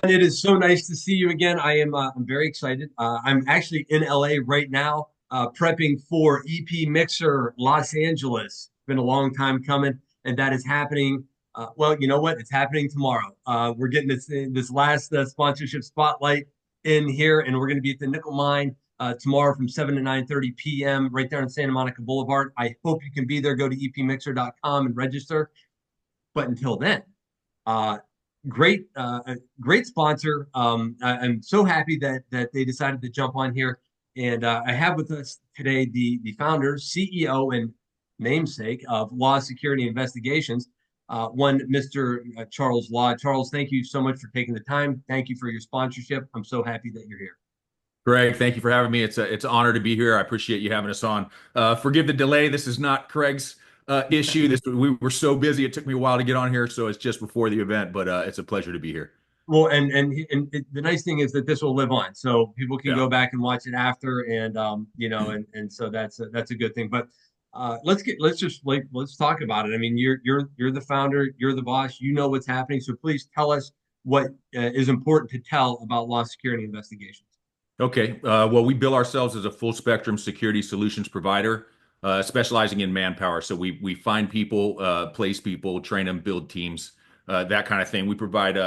It is so nice to see you again. I'm very excited. I'm actually in LA right now, prepping for EP Mixer Los Angeles. It's been a long time coming, and that is happening. Well, you know what? It's happening tomorrow. We're getting this last sponsorship spotlight in here, and we're going to be at the Nickel Mine tomorrow from 7 to 9:30 p.m. right there on Santa Monica Boulevard. I hope you can be there. Go to epmixer.com and register. But until then, uh, great sponsor. I'm so happy that they decided to jump on here, and I have with us today the founder, CEO, and namesake of Law Security Investigations, one Mr. Charles Law. Charles, thank you so much for taking the time. Thank you for your sponsorship. I'm so happy that you're here. Greg, thank you for having me. It's an honor to be here. I appreciate you having us on. Forgive the delay. This is not Craig's issue. We were so busy. It took me a while to get on here, so it's just before the event. But it's a pleasure to be here. Well, the nice thing is that this will live on, so people can Yeah. go back and watch it after, and and so that's a good thing. But let's talk about it. I mean, you're the founder, you're the boss, you know what's happening. So please tell us what is important to tell about Law Security Investigations. Okay. Well, we bill ourselves as a full spectrum security solutions provider, specializing in manpower. So we find people, place people, train them, build teams, that kind of thing. We provide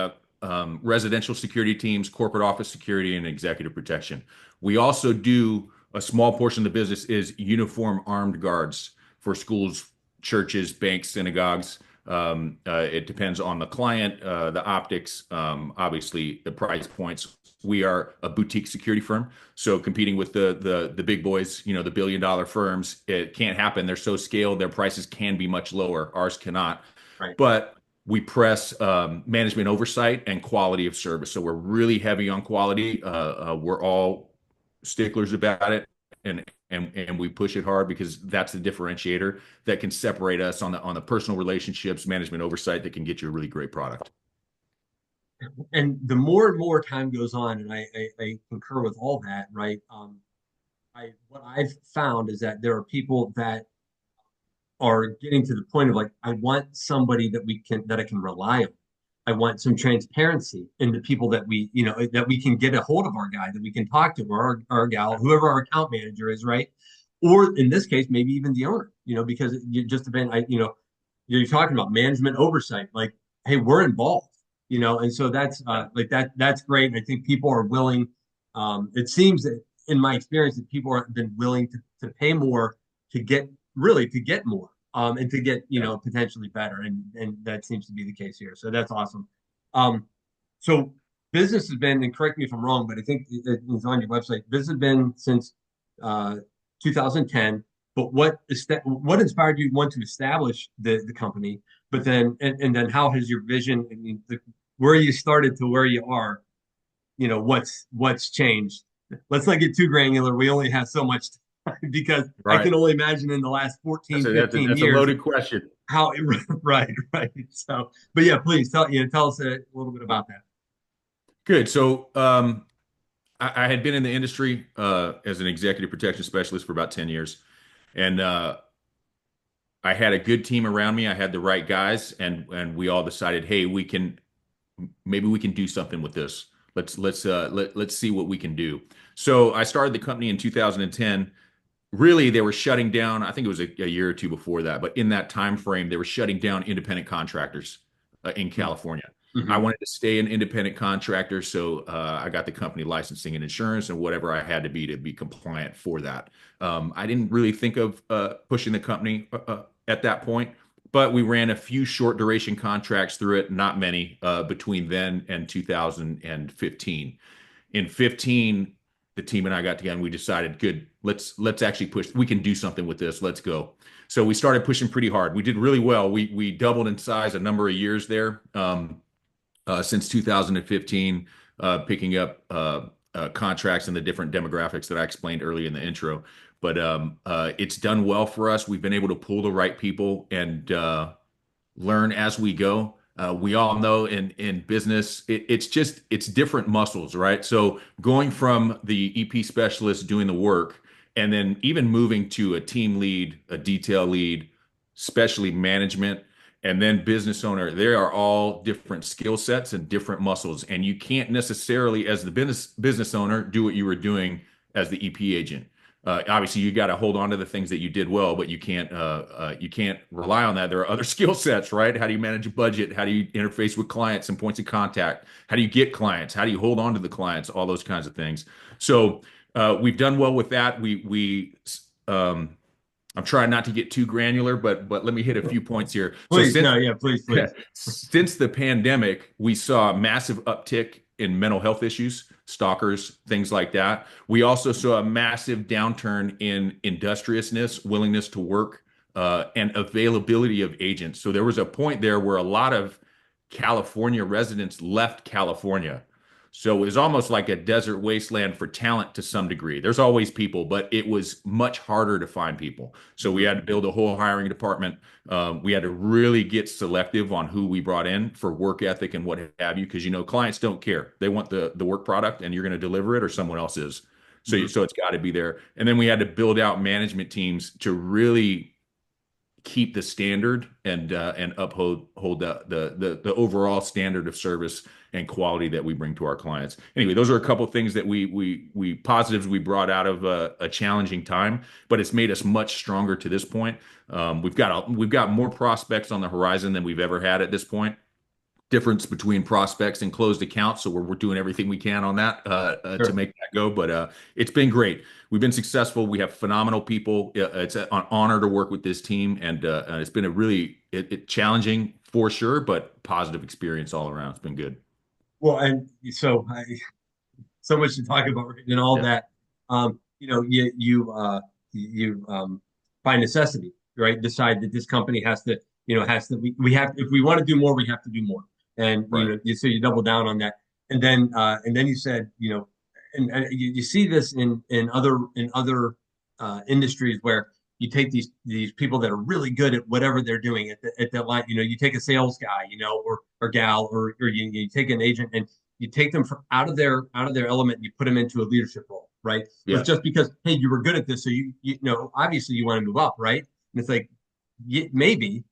residential security teams, corporate office security, and executive protection. We also do a small portion of the business is uniform armed guards for schools, churches, banks, synagogues. It depends on the client, the optics, obviously the price points. We are a boutique security firm, so competing with the big boys, the billion-dollar firms, it can't happen. They're so scaled, their prices can be much lower. Ours cannot. Right. But we press management oversight and quality of service. So we're really heavy on quality. We're all sticklers about it, and we push it hard because that's the differentiator that can separate us on the personal relationships, management oversight that can get you a really great product. And the more and more time goes on, and I concur with all that, right? What I've found is that there are people that are getting to the point of like, I want somebody that I can rely on. I want some transparency in the people that that we can get a hold of our guy, that we can talk to, or our gal, whoever our account manager is, right? Or in this case, maybe even the owner, because you just depend, you're talking about management oversight, like, hey, we're involved, and so that's that's great. And I think people are willing, it seems that in my experience that people have been willing to pay more to get really to get more, and to get potentially better, and that seems to be the case here. So that's awesome. Um, so business has been, and correct me if I'm wrong, but I think it's on your website. Business has been since uh, 2010. But what inspired you to want to establish the company? But then and then how has your vision? I mean, where you started to where you are, what's changed? Let's not get too granular. We only have so much time because I Right. can only imagine in the last That's 14, a that's a 15 that's a years loaded question. how it, right. So, but yeah, please tell us a little bit about that. Good. So I had been in the industry as an executive protection specialist for about 10 years. And I had a good team around me. I had the right guys, and we all decided, hey, maybe we can do something with this. Let's see what we can do. So I started the company in 2010. Really, they were shutting down. I think it was a year or two before that, but in that time frame, they were shutting down independent contractors in California. I Mm-hmm. wanted to stay an independent contractor, so I got the company licensing and insurance and whatever I had to be compliant for that. I didn't really think of pushing the company at that point, but we ran a few short duration contracts through it, not many, between then and 2015. In 15, the team and I got together and we decided, good, let's actually push. We can do something with this. Let's go. So we started pushing pretty hard. We did really well. We doubled in size a number of years there. Since 2015, picking up contracts in the different demographics that I explained early in the intro. But it's done well for us. We've been able to pull the right people and learn as we go. We all know in business, it's different muscles, right? So going from the EP specialist doing the work, and then even moving to a team lead, a detail lead, especially management, and then business owner. They are all different skill sets and different muscles, and you can't necessarily, as the business owner, do what you were doing as the EP agent. Obviously, you got to hold on to the things that you did well, but you can't rely on that. There are other skill sets, right? How do you manage a budget? How do you interface with clients and points of contact? How do you get clients? How do you hold on to the clients? All those kinds of things. So we've done well with that. I'm trying not to get too granular, but let me hit a few points here. So Please, since no, yeah, please, please. since the pandemic, we saw a massive uptick in mental health issues, stalkers, things like that. We also saw a massive downturn in industriousness, willingness to work, and availability of agents. So there was a point there where a lot of California residents left California. So it was almost like a desert wasteland for talent to some degree. There's always people, but it was much harder to find people. So we had to build a whole hiring department. We had to really get selective on who we brought in for work ethic and what have you, because clients don't care. They want the work product, and you're going to deliver it, or someone else is. So it's got to be there. And then we had to build out management teams to really keep the standard and uphold the overall standard of service and quality that we bring to our clients. Anyway, those are a couple of things that we positives we brought out of a challenging time, but it's made us much stronger to this point. We've got more prospects on the horizon than we've ever had at this point. Difference between prospects and closed accounts, so we're doing everything we can on that Sure. to make that go. But it's been great. We've been successful. We have phenomenal people. It's an honor to work with this team, and it's been a really challenging for sure, but positive experience all around. It's been good. Well, and so much to talk about and all Yeah. that. You by necessity, right? Decide that this company we have if we want to do more, we have to do more, and Right. so you double down on that, and then you said and you see this in other industries where you take these people that are really good at whatever they're doing at the line. You take a sales guy, or gal, or you take an agent, and you take them out of their element, and you put them into a leadership role, right? It's Yeah. just because, hey, you were good at this, so obviously you want to move up, right? And it's like, maybe,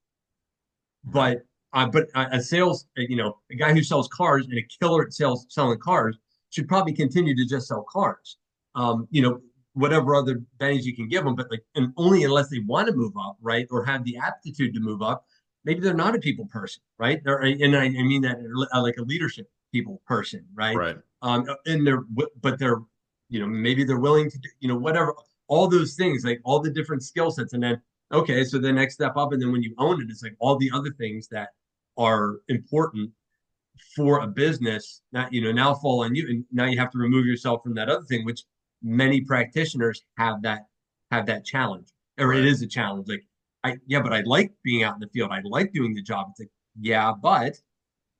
Right. but a sales, a guy who sells cars and a killer at selling cars should probably continue to just sell cars. Whatever other bennies you can give them, but and only unless they want to move up, right, or have the aptitude to move up. Maybe they're not a people person, right? And I mean that like a leadership people person, right? Right. And they're maybe they're willing to do, whatever, all those things, like all the different skill sets, and then okay, so the next step up, and then when you own it, it's like all the other things that are important for a business that now fall on you, and now you have to remove yourself from that other thing, which many practitioners have that challenge, or it Right. is a challenge. Like, but I like being out in the field. I like doing the job. It's like, yeah, but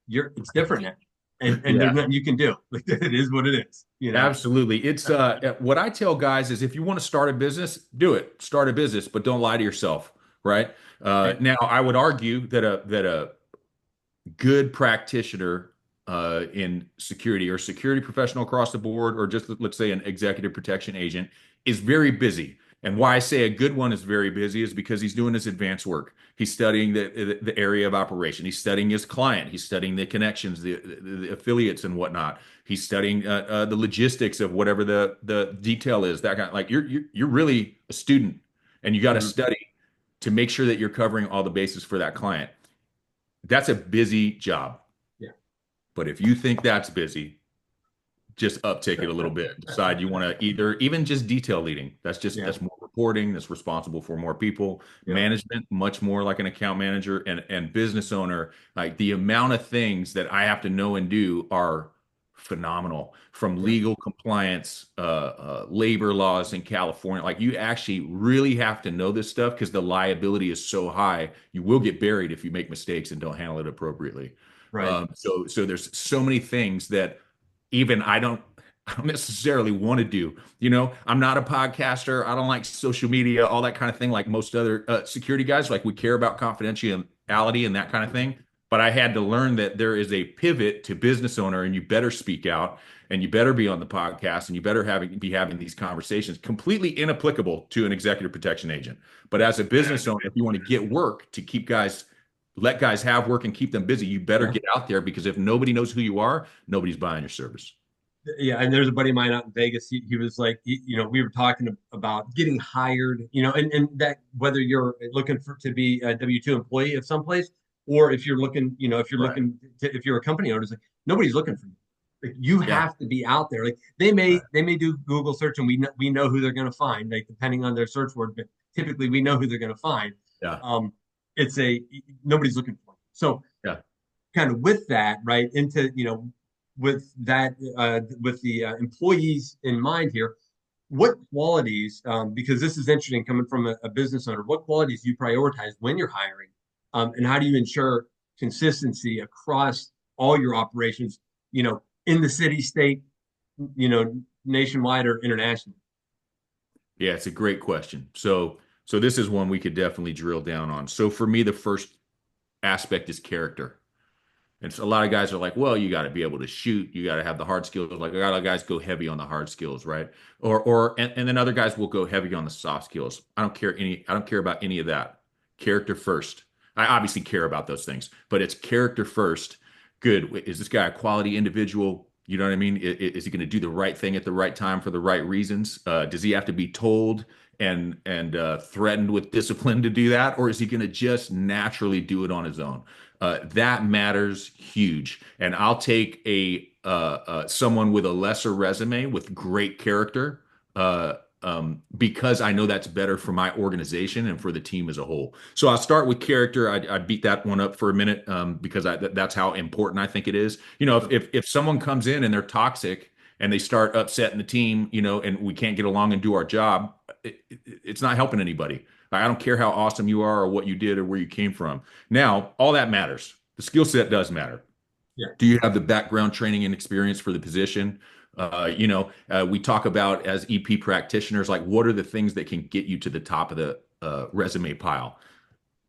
it's different now, and there's Yeah. nothing you can do. Like, it is what it is. Absolutely. It's what I tell guys is if you want to start a business, do it. Start a business, but don't lie to yourself, right? Right. Now, I would argue that a good practitioner in security or security professional across the board, or just let's say an executive protection agent, is very busy. And why I say a good one is very busy is because he's doing his advanced work. He's studying the area of operation. He's studying his client. He's studying the connections, the affiliates, and whatnot. He's studying the logistics of whatever the detail is. That kind of, like you're really a student, and you got to Mhm. study to make sure that you're covering all the bases for that client. That's a busy job. Yeah. But if you think that's busy, just uptick it a little bit. Decide you want to either even just detail leading. Yeah. That's more reporting. That's responsible for more people. Yeah. Management, much more like an account manager, and business owner. Like the amount of things that I have to know and do are phenomenal. From Yeah. legal compliance, labor laws in California. Like you actually really have to know this stuff because the liability is so high. You will get buried if you make mistakes and don't handle it appropriately. Right. So there's so many things that even I don't necessarily want to do. I'm not a podcaster. I don't like social media, all that kind of thing, like most other security guys. Like we care about confidentiality and that kind of thing. But I had to learn that there is a pivot to business owner, and you better speak out, and you better be on the podcast, and you better be having these conversations. Completely inapplicable to an executive protection agent. But as a business owner, if you want to get work to keep guys let guys have work and keep them busy. You better Yeah. get out there, because if nobody knows who you are, nobody's buying your service. Yeah, and there's a buddy of mine out in Vegas. He was like, we were talking about getting hired, and that whether you're looking for to be a W-2 employee of someplace, or if you're looking, if you're Right. looking if you're a company owner, it's like nobody's looking for you. Like you Yeah. have to be out there. Like they Right. may do Google search, and we know who they're going to find, like depending on their search word, but typically we know who they're going to find. Yeah. Um, it's a nobody's looking for you. So Yeah. kind of with that, right, into, with that, with the employees in mind here, what qualities, because this is interesting coming from a business owner, what qualities do you prioritize when you're hiring? And how do you ensure consistency across all your operations, in the city, state, nationwide or internationally? Yeah, it's a great question. So this is one we could definitely drill down on. So for me, the first aspect is character. And so a lot of guys are like, well, you got to be able to shoot, you got to have the hard skills. Like a lot of guys go heavy on the hard skills, right? And then other guys will go heavy on the soft skills. I don't care about any of that. Character first. I obviously care about those things, but it's character first. Good. Is this guy a quality individual? You know what I mean? Is he going to do the right thing at the right time for the right reasons? Does he have to be told and threatened with discipline to do that, or is he going to just naturally do it on his own? That matters huge. And I'll take a someone with a lesser resume with great character, because I know that's better for my organization and for the team as a whole. So I'll start with character. I beat that one up for a minute, because that's how important I think it is. If someone comes in and they're toxic and they start upsetting the team, and we can't get along and do our job, it's not helping anybody. I don't care how awesome you are or what you did or where you came from. Now, all that matters. The skill set does matter. Yeah. Do you have the background training and experience for the position? We talk about, as EP practitioners, like, what are the things that can get you to the top of the resume pile?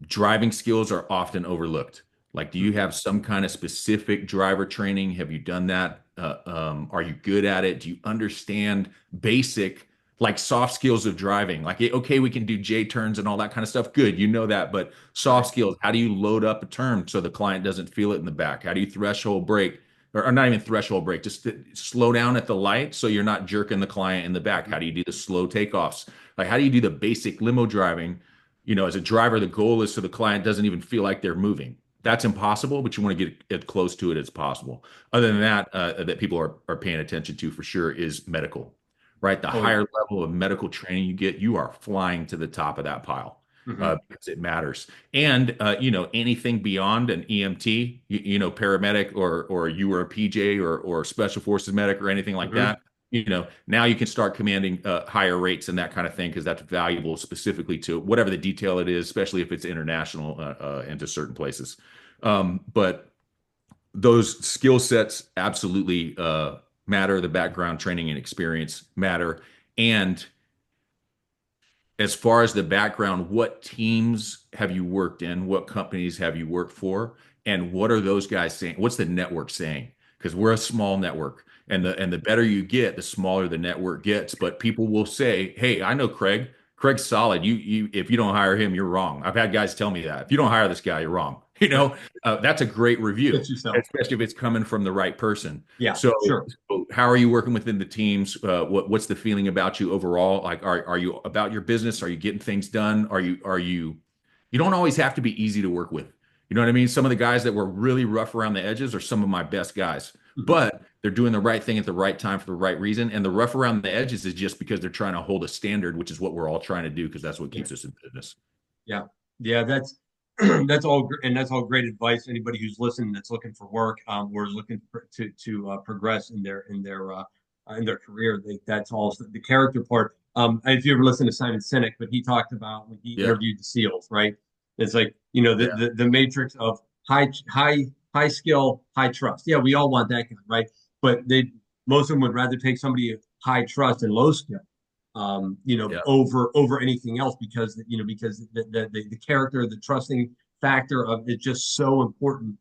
Driving skills are often overlooked. Like, do you have some kind of specific driver training? Have you done that? Are you good at it? Do you understand basic, like, soft skills of driving? Like, okay, we can do J turns and all that kind of stuff. Good, you know that. But Right. soft skills, how do you load up a turn so the client doesn't feel it in the back? How do you threshold brake? Or not even threshold brake, just slow down at the light so you're not jerking the client in the back. How do you do the slow takeoffs? Like, how do you do the basic limo driving? As a driver, the goal is so the client doesn't even feel like they're moving. That's impossible, but you want to get as close to it as possible. Other than that, that people are paying attention to for sure is medical, right? The Oh yeah. higher level of medical training you get, you are flying to the top of that pile, Hmm. because it matters. And anything beyond an EMT, paramedic, or you were a PJ or special forces medic or anything like Hmm. that, now you can start commanding higher rates and that kind of thing, because that's valuable specifically to whatever the detail it is, especially if it's international, into certain places. But those skill sets absolutely matter. The background training and experience matter. And as far as the background, what teams have you worked in? What companies have you worked for? And what are those guys saying? What's the network saying? Because we're a small network, and the better you get, the smaller the network gets. But people will say, "Hey, I know Craig. Craig's solid. You if you don't hire him, you're wrong." I've had guys tell me that. If you don't hire this guy, you're wrong. Right. That's a great review, Fix yourself. especially if it's coming from the right person. Yeah, So, sure. how are you working within the teams? What's the feeling about you overall? Like, are you about your business? Are you getting things done? You don't always have to be easy to work with. You know what I mean? Some of the guys that were really rough around the edges are some of my best guys, Mhm. but they're doing the right thing at the right time for the right reason. And the rough around the edges is just because they're trying to hold a standard, which is what we're all trying to do, because that's what Yeah. keeps us in business. Yeah. Yeah, that's that's all great advice. Anybody who's listening that's looking for work, or is looking to progress in their career, that's all the character part. If you ever listen to Simon Sinek, but he talked about when he Yeah. interviewed the SEALs, right? It's like, Yeah. the matrix of high skill, high trust. Yeah, we all want that guy, right? But most of them would rather take somebody of high trust and low skill, Yeah. over anything else, because the character, the trusting factor of it just so important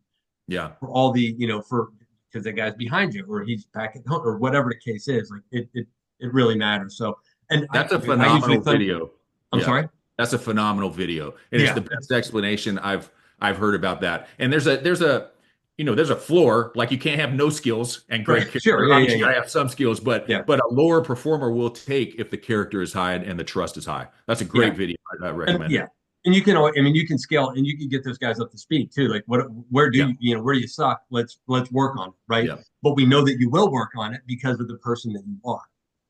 Yeah. for all the, for because the guy's behind you or he's back at home or whatever the case is. Like it really matters. So, and That's a I usually phenomenal think, video. I'm Yeah. sorry. That's a phenomenal video. And it's Yeah, the best explanation I've I've heard about that. And there's a floor. Like you can't have no skills and Right. great character. Sure. Yeah. Yeah. Obviously, you Yeah. gotta have some skills, but Yeah. but a lower performer will take if the character is high and the trust is high. That's a Yeah. great video. I And recommend it. yeah. And I mean, you can scale and you can get those guys up to speed too. Like where do Yeah, where do you suck? Let's work on it. Right. yeah, But we know that you will work on it because of the person that you are.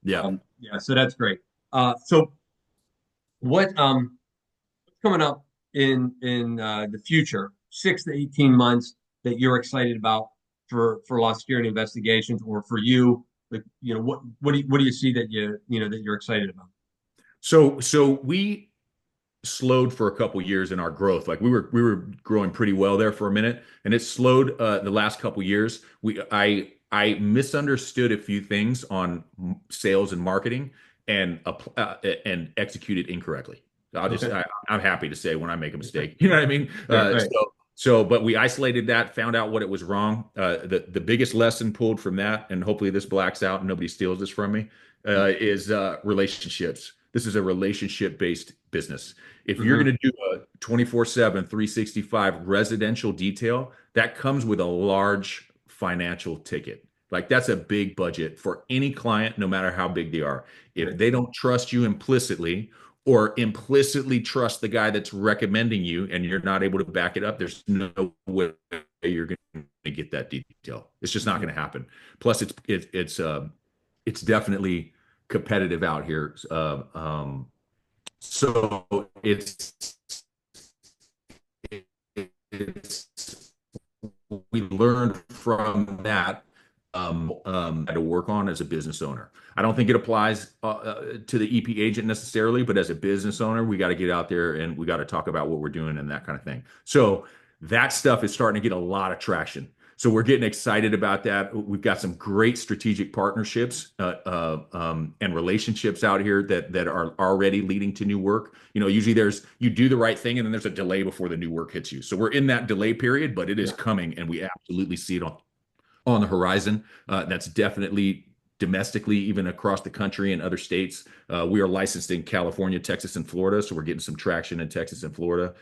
yeah. Yeah. So that's great. So what's coming up in the future, 6 to 18 months that you're excited about for Law Security Investigations or for you? Like, what do you see that that you're excited about? So we slowed for a couple years in our growth. Like we were growing pretty well there for a minute, and it slowed the last couple years. I misunderstood a few things on sales and marketing and executed incorrectly. Okay. I'm happy to say when I make a mistake. You know what I mean? Right. Right. But we isolated that, found out what it was wrong. The biggest lesson pulled from that, and hopefully this blacks out and nobody steals this from me, is relationships. This is a relationship based business. If you're Mm-hmm. going to do a 24/7, 365 residential detail, that comes with a large financial ticket. Like that's a big budget for any client, no matter how big they are. If Right. they don't trust you implicitly or implicitly trust the guy that's recommending you and you're not able to back it up, there's no way you're going to get that detail. It's just not going to happen. Plus, it's definitely competitive out here. So it's we learned from that to work on as a business owner. I don't think it applies to the EP agent necessarily, but as a business owner, we got to get out there and we got to talk about what we're doing and that kind of thing. So that stuff is starting to get a lot of traction. So we're getting excited about that. We've got some great strategic partnerships and relationships out here that are already leading to new work. Usually you do the right thing and then there's a delay before the new work hits you. So we're in that delay period, but it is Yeah. coming and we absolutely see it on the horizon. That's definitely domestically, even across the country and other states. We are licensed in California, Texas, and Florida. So we're getting some traction in Texas and Florida,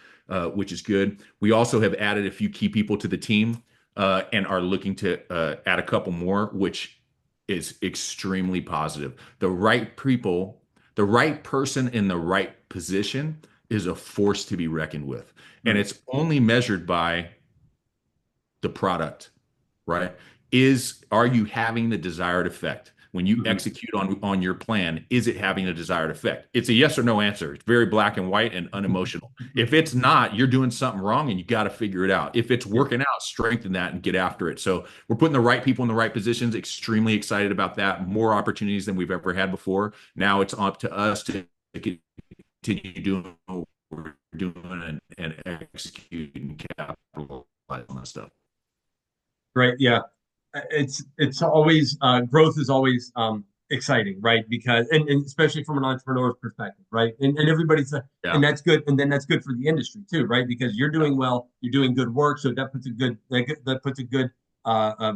which is good. We also have added a few key people to the team and are looking to add a couple more, which is extremely positive. The right people, the right person in the right position is a force to be reckoned with. And Mm. it's only measured by the product, right? Are you having the desired effect? When you Mhm. execute on your plan, is it having a desired effect? It's a yes or no answer. It's very black and white and unemotional. If it's not, you're doing something wrong and you got to figure it out. If it's Yeah. working out, strengthen that and get after it. So we're putting the right people in the right positions. Extremely excited about that. More opportunities than we've ever had before. Now it's up to us to continue doing what we're doing and execute and capitalize on that stuff. Right. Yeah. It's always growth is always exciting, right? Because and especially from an entrepreneur's perspective, right? And everybody's and Yeah. that's good, and then that's good for the industry too, right? Because you're doing well, you're doing good work, so that puts a good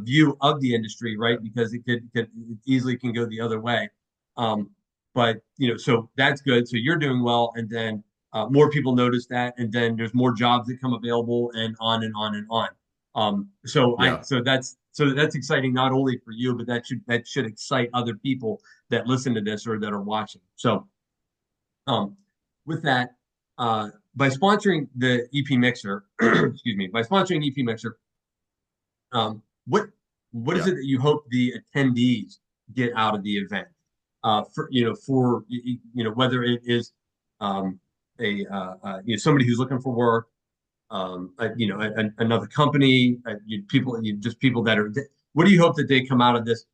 view of the industry, right? Because it easily can go the other way. Um, but so that's good. So you're doing well, and then more people notice that, and then there's more jobs that come available, and on and on and on. Yeah. So that's exciting not only for you, but that should excite other people that listen to this or that are watching. So um, with that, by sponsoring the EP Mixer, excuse me, by sponsoring EP Mixer, what is Yeah. it that you hope the attendees get out of the event? Whether it is somebody who's looking for work, another company, just people that are. What do you hope that they come out of this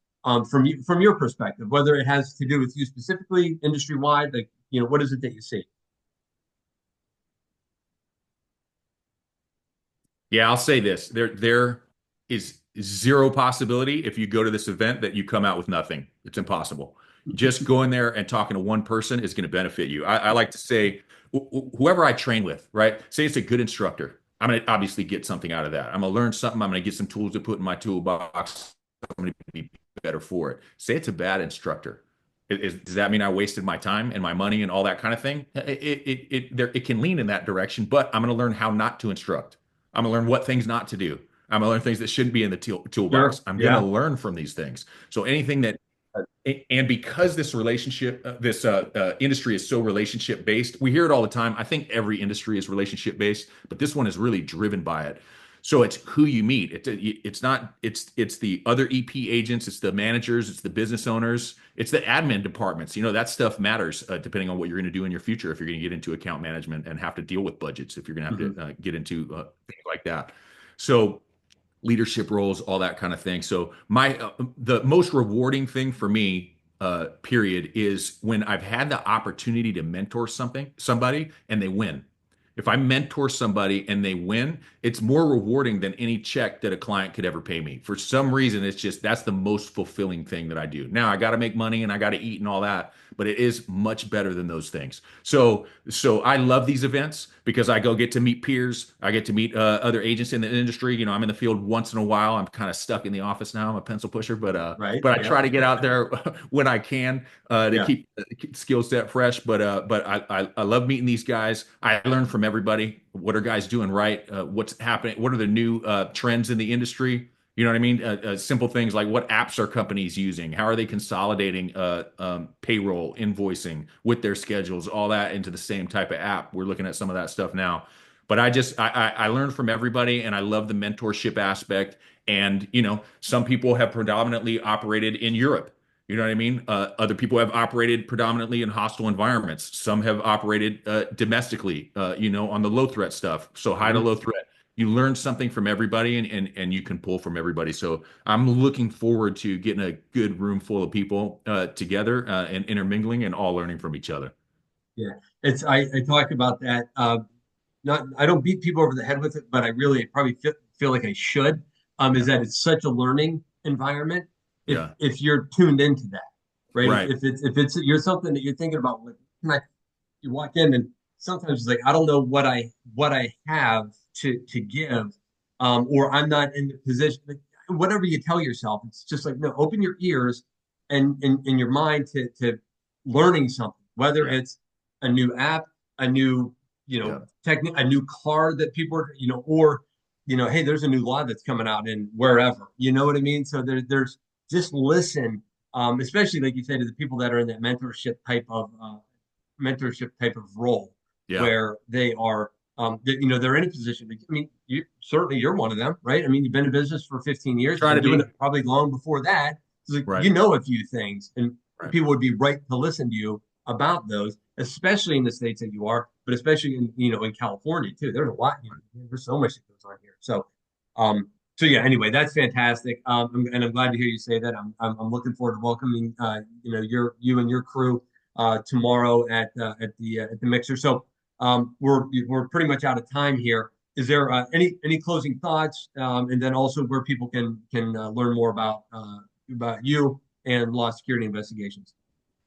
from your perspective? Whether it has to do with you specifically, industry wide, like what is it that you see? Yeah, I'll say this. There is zero possibility if you go to this event that you come out with nothing. It's impossible. Just going there and talking to one person is going to benefit you. I like to say, whoever I train with, right? Say it's a good instructor. I'm going to obviously get something out of that. I'm going to learn something. I'm going to get some tools to put in my toolbox. I'm going to be better for it. Say it's a bad instructor. Does that mean I wasted my time and my money and all that kind of thing? It can lean in that direction, but I'm going to learn how not to instruct. I'm gonna learn what things not to do. I'm gonna learn things that shouldn't be in the Sure. toolbox. I'm gonna Yeah. learn from these things. So anything that and because this relationship, this industry is so relationship based, we hear it all the time. I think every industry is relationship based, but this one is really driven by it. So it's who you meet. It's not it's the other EP agents, it's the managers, it's the business owners, it's the admin departments. You know that stuff matters depending on what you're going to do in your future. If you're going to get into account management and have to deal with budgets, if you're going to have Mhm. to get into things like that. So leadership roles, all that kind of thing. So my the most rewarding thing for me, period, is when I've had the opportunity to mentor somebody, and they win. If I mentor somebody and they win, it's more rewarding than any check that a client could ever pay me. For some reason, it's just that's the most fulfilling thing that I do. Now I got to make money and I got to eat and all that, but it is much better than those things. So I love these events because I go get to meet peers. I get to meet other agents in the industry. You know, I'm in the field once in a while. I'm kind of stuck in the office now. I'm a pencil pusher, Right. but I Yeah. try to get out there when I can to Yeah. keep skill set fresh. But I love meeting these guys. I learn from everybody. What are guys doing right? What's happening? What are the new trends in the industry? You know what I mean? Simple things like what apps are companies using? How are they consolidating payroll, invoicing with their schedules, all that into the same type of app? We're looking at some of that stuff now. But I learn from everybody, and I love the mentorship aspect. And you know, some people have predominantly operated in Europe. You know what I mean? Other people have operated predominantly in hostile environments. Some have operated domestically, you know, on the low threat stuff. So high to Mhm. low threat, you learn something from everybody, and you can pull from everybody. So I'm looking forward to getting a good room full of people together and intermingling and all learning from each other. Yeah. I talk about that. Not I don't beat people over the head with it, but I really probably feel like I should. Is Yeah. that it's such a learning environment Yeah. if you're tuned into that, right? Right. If it's you're something that you're thinking about, like, can I, you walk in and sometimes it's like I don't know what I have to give, or I'm not in the position. Like, whatever you tell yourself, it's just like no, open your ears and your mind to learning something, whether Yeah. it's a new app, a new Yeah. technique, a new car that people are or hey, there's a new law that's coming out in wherever, you know what I mean? So there's just listen, especially like you say to the people that are in that mentorship type of role Yeah. where they are they're in a position. I mean, you're one of them, right? I mean, you've been in business for 15 years, Try been to doing be. it probably long before that. It's like Right. you know a few things, and Right. people would be right to listen to you about those, especially in the states that you are, but especially in in California too. There's a lot, there's so much that goes on here. Um, so yeah. Anyway, that's fantastic. And I'm glad to hear you say that. I'm looking forward to welcoming you and your crew tomorrow at the mixer. So we're pretty much out of time here. Is there any closing thoughts, and then also where people can learn more about you and law security investigations?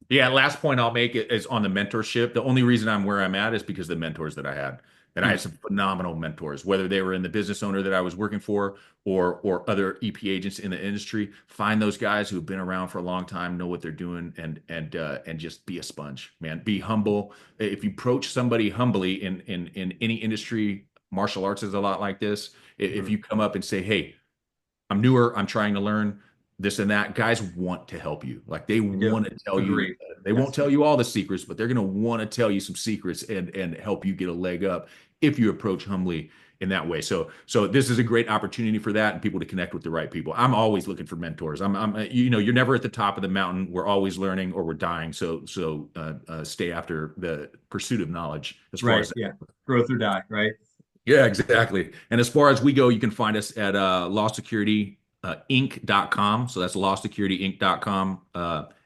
Yeah, last point I'll make is on the mentorship. The only reason I'm where I'm at is because of the mentors that I had. And I Hmm. had some phenomenal mentors, whether they were in the business owner that I was working for or other EP agents in the industry. Find those guys who've been around for a long time, know what they're doing, and just be a sponge, man. Be humble. If you approach somebody humbly in any industry, martial arts is a lot like this. If Hmm. you come up and say, "Hey, I'm newer. I'm trying to learn this and that." Guys want to help you. Like they I do want to tell you. agree. They won't Yes. tell you all the secrets, but they're going to want to tell you some secrets and help you get a leg up if you approach humbly in that way. So this is a great opportunity for that and people to connect with the right people. I'm always looking for mentors. You're never at the top of the mountain. We're always learning or we're dying. So stay after the pursuit of knowledge as far Right. as Yeah. Growth or die. Right. yeah, exactly. And as far as we go, you can find us at lawsecurityinc.com. So that's lawsecurityinc.com,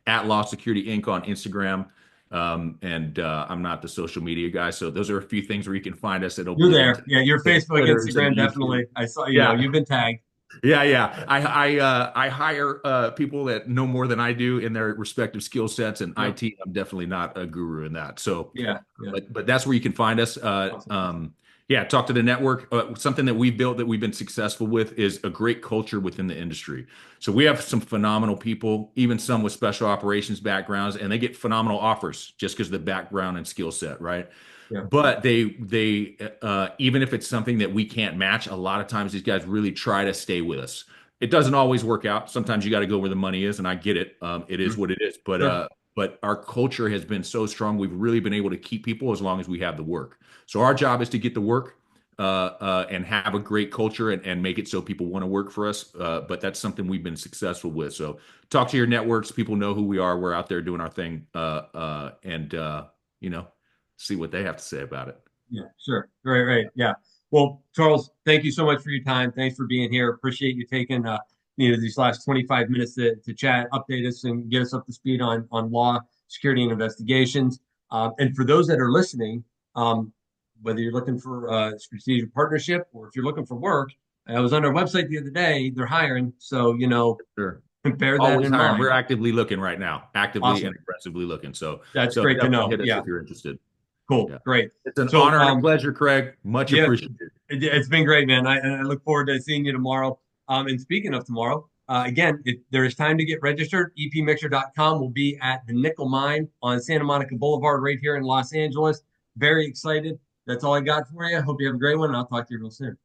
at Law Security Inc. on Instagram. I'm not the social media guy. So those are a few things where you can find us. It'll You're be linked there. Yeah. Your to Facebook, Twitters and Instagram, YouTube. definitely. I saw. Yeah, You've been tagged. yeah. I hire people that know more than I do in their respective skill sets. And Yep. IT, I'm definitely not a guru in that. So Yeah. Yeah. but that's where you can find us. Awesome. Yeah, talk to the network. Something that we've built that we've been successful with is a great culture within the industry. So we have some phenomenal people, even some with special operations backgrounds, and they get phenomenal offers just because of the background and skill set, right? Yeah. But they even if it's something that we can't match, a lot of times these guys really try to stay with us. It doesn't always work out. Sometimes you got to go where the money is, and I get it. It is Mhm. what it is. Sure. But our culture has been so strong. We've really been able to keep people as long as we have the work. So our job is to get the work and have a great culture and make it so people want to work for us. But that's something we've been successful with. So talk to your networks. People know who we are. We're out there doing our thing, and you know, see what they have to say about it. Yeah, sure. Right, right. Yeah. Well, Charles, thank you so much for your time. Thanks for being here. Appreciate you taking these last 25 minutes to chat, update us, and get us up to speed on law, security, and investigations. And for those that are listening, um, whether you're looking for a strategic partnership or if you're looking for work, I was on their website the other day. They're hiring, so Sure. bear that Always in hiring. We're mind. actively looking right now, actively and Awesome. aggressively looking. So, That's so great to definitely know. hit us Yeah. if you're interested. Cool. Yeah. Great. It's an So, honor and a pleasure, Craig. Much yeah, appreciated. it's been great, man. I look forward to seeing you tomorrow. And speaking of tomorrow, again, if there is time to get registered, epmixer.com will be at the Nickel Mine on Santa Monica Boulevard right here in Los Angeles. Very excited. That's all I got for you. Hope you have a great one, and I'll talk to you real soon.